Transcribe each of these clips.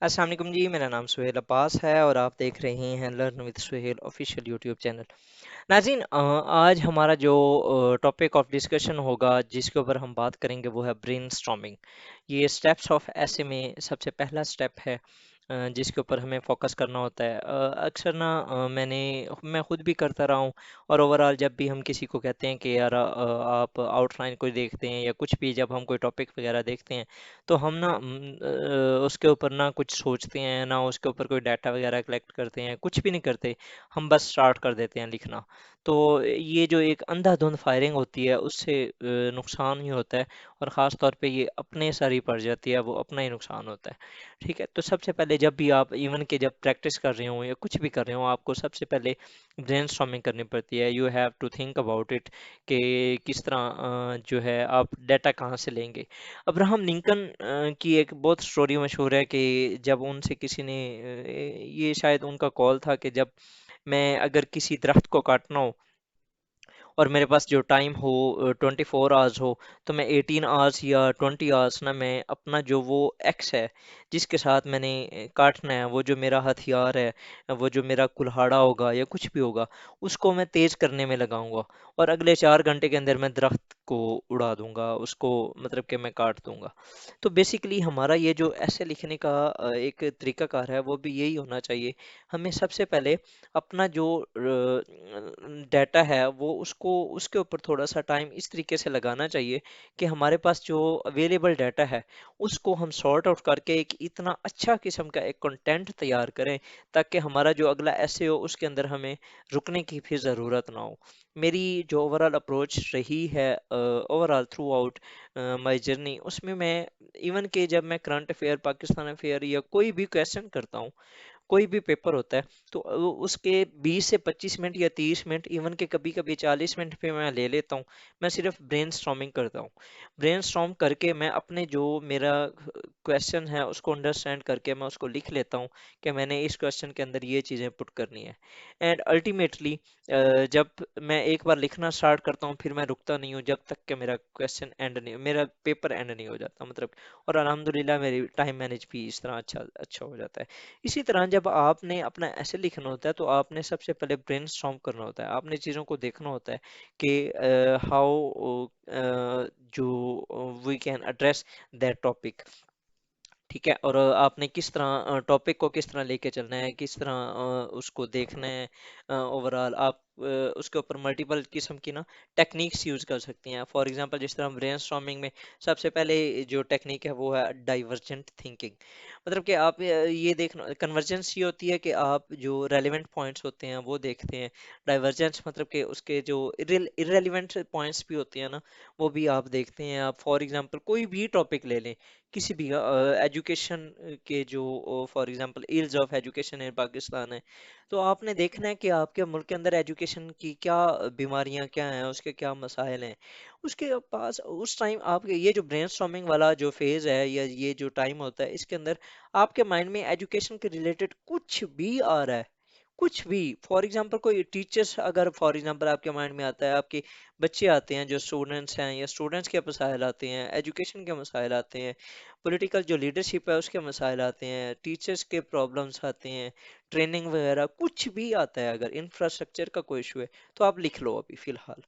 अस्सलाम वालेकुम जी। मेरा नाम सुहेल अब्बास है और आप देख रहे हैं learn with Suhel official YouTube channel. नाज़रीन, आज हमारा जो टॉपिक ऑफ डिस्कशन होगा जिसके ऊपर हम बात करेंगे वो है ब्रेन स्टॉर्मिंग। ये स्टेप्स ऑफ ऐसे में सबसे पहला स्टेप है जिसके ऊपर हमें फोकस करना होता है। अक्सर ना मैं खुद भी करता रहा हूँ। और ओवरऑल जब भी हम किसी को कहते हैं कि यार आप आउटलाइन कोई देखते हैं या कुछ भी, जब हम कोई टॉपिक वगैरह देखते हैं तो हम ना उसके ऊपर ना कुछ सोचते हैं ना उसके ऊपर कोई डाटा वगैरह कलेक्ट करते हैं, कुछ भी नहीं करते। हम बस स्टार्ट कर देते हैं लिखना। तो ये जो एक अंधाधुंध फायरिंग होती है उससे नुकसान ही होता है। और ख़ास तौर पे ये अपने सर ही पड़ जाती है, वो अपना ही नुकसान होता है। ठीक है, तो सबसे पहले जब भी आप इवन के जब प्रैक्टिस कर रहे हो या कुछ भी कर रहे हो, आपको सबसे पहले ब्रेनस्टॉर्मिंग करनी पड़ती है। You have to think about it कि किस तरह जो है आप डाटा कहाँ से लेंगे। अब्राहम लिंकन की एक बहुत स्टोरी मशहूर है कि जब उनसे किसी ने ये शायद उनका कॉल था कि जब मैं अगर किसी दरख्त को काटना हो और मेरे पास जो टाइम हो 24 आवर्स हो, तो मैं 18 आवर्स या 20 आवर्स ना मैं अपना जो वो एक्स है जिसके साथ मैंने काटना है, वो जो मेरा हथियार है, वो जो मेरा कुल्हाड़ा होगा या कुछ भी होगा, उसको मैं तेज करने में लगाऊंगा। और अगले 4 घंटे के अंदर मैं दरख्त को उड़ा दूंगा, उसको मतलब कि मैं काट दूंगा। तो बेसिकली हमारा ये जो ऐसे लिखने का एक तरीकाकार है वो भी यही होना चाहिए। हमें सबसे पहले अपना जो डाटा है वो उसको उसके ऊपर थोड़ा सा टाइम इस तरीके से लगाना चाहिए कि हमारे पास जो अवेलेबल डाटा है उसको हम सॉर्ट आउट करके एक इतना अच्छा किस्म का एक कंटेंट तैयार करें ताकि हमारा जो अगला ऐसे हो उसके अंदर हमें रुकने की फिर ज़रूरत ना हो। मेरी जो ओवरऑल अप्रोच रही है overall through out my journey, उसमें मैं इवन के जब मैं करंट अफेयर, पाकिस्तान अफेयर या कोई भी क्वेश्चन करता हूँ, कोई भी पेपर होता है, तो उसके 20 से 25 मिनट या 30 मिनट, इवन के कभी कभी 40 मिनट पे मैं ले लेता हूँ। मैं सिर्फ ब्रेन स्टॉर्मिंग करता हूँ। ब्रेन स्टॉर्म करके मैं अपने जो मेरा क्वेश्चन है उसको अंडरस्टैंड करके मैं उसको लिख लेता हूँ कि मैंने इस क्वेश्चन के अंदर ये चीज़ें पुट करनी है। एंड अल्टीमेटली जब मैं एक बार लिखना स्टार्ट करता हूँ फिर मैं रुकता नहीं हूँ जब तक कि मेरा क्वेश्चन एंड नहीं, मेरा पेपर एंड नहीं हो जाता मतलब। और अल्हम्दुलिल्लाह मेरी टाइम मैनेज भी इस तरह अच्छा अच्छा हो जाता है। इसी तरह जब आपने अपना ऐसे लिखना होता है तो आपने सबसे पहले ब्रेनस्टॉर्म करना होता है, आपने चीज़ों को देखना होता है कि हाउ जो we can address that topic. ठीक है, और आपने किस तरह टॉपिक को किस तरह लेके चलना है, किस तरह उसको देखना है। ओवरऑल आप उसके ऊपर मल्टीपल किस्म की ना टेक्निक्स यूज कर सकती हैं। फॉर एग्जांपल जिस तरह ब्रेनस्टॉर्मिंग में सबसे पहले जो टेक्निक है वो है डाइवर्जेंट थिंकिंग। मतलब कि आप ये देखना, कन्वर्जेंस ये होती है कि आप जो रेलिवेंट पॉइंट्स होते हैं वो देखते हैं। डाइवर्जेंस मतलब कि उसके जो इरेलीवेंट पॉइंट्स भी होते हैं ना, वो भी आप देखते हैं। आप फॉर एग्जांपल कोई भी टॉपिक ले लें, किसी भी एजुकेशन के जो for example ills of education in Pakistan है, तो आपने देखना है कि आपके मुल्क के अंदर एजुकेशन की क्या बीमारियां क्या हैं, उसके क्या मसाइल हैं। उसके पास उस टाइम आप ये जो ब्रेनस्टॉर्मिंग वाला जो फेज है या ये जो टाइम होता है इसके अंदर आपके माइंड में एजुकेशन के रिलेटेड कुछ भी आ रहा है, कुछ भी। फॉर एग्जांपल कोई टीचर्स अगर फॉर एग्जांपल आपके माइंड में आता है, आपके बच्चे आते हैं जो स्टूडेंट्स हैं या स्टूडेंट्स के मसाइल आते हैं, एजुकेशन के मसाइल आते हैं, पॉलिटिकल जो लीडरशिप है उसके मसाइल आते हैं, टीचर्स के प्रॉब्लम्स आते हैं, ट्रेनिंग वगैरह कुछ भी आता है, अगर इंफ्रास्ट्रक्चर का कोई इशू है तो आप लिख लो। अभी फिलहाल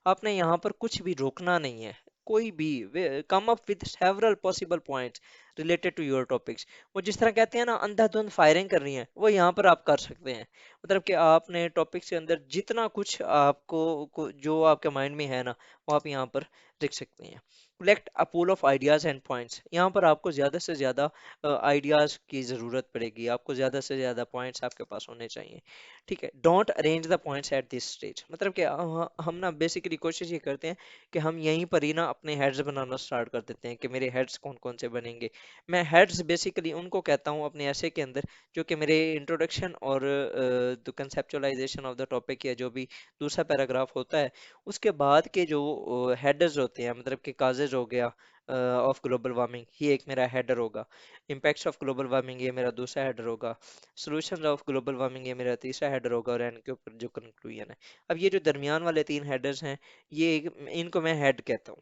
आपने यहाँ पर कुछ भी रोकना नहीं है, कोई भी come up with several possible points related to your topics. वो जिस तरह कहते हैं ना अंधाधुंध फायरिंग कर रही है, वो यहाँ पर आप कर सकते हैं। मतलब कि आपने टॉपिक्स के अंदर जितना कुछ आपको जो आपके माइंड में है ना, वो आप यहाँ पर लिख सकते हैं। Collect a pool of ideas and points, यहाँ पर आपको ज़्यादा से ज़्यादा आइडियाज़ की ज़रूरत पड़ेगी, आपको ज़्यादा से ज़्यादा पॉइंट्स आपके पास होने चाहिए। ठीक है, don't arrange the points at this stage, मतलब कि हम ना बेसिकली कोशिश ये करते हैं कि हम यहीं पर ही ना अपने हेड्स बनाना स्टार्ट कर देते हैं कि मेरे हेड्स कौन कौन से बनेंगे। मैं हेड्स बेसिकली उनको कहता हूँ अपने ऐसे के अंदर जो कि मेरे इंट्रोडक्शन और the conceptualisation of the topic या जो भी दूसरा पैराग्राफ होता है उसके बाद के जो हेडर्स होते हैं, मतलब कि काजेज हो गया ऑफ ग्लोबल वार्मिंग, ये एक मेरा हेडर होगा। इम्पैक्ट्स ऑफ ग्लोबल वार्मिंग ये मेरा दूसरा हेडर होगा। सॉल्यूशंस ऑफ ग्लोबल वार्मिंग ये मेरा तीसरा हेडर होगा। और एंड के ऊपर जो कंक्लूजन है। अब ये जो दरमियान वाले 3 हेडर्स हैं, ये इनको मैं हेड कहता हूँ।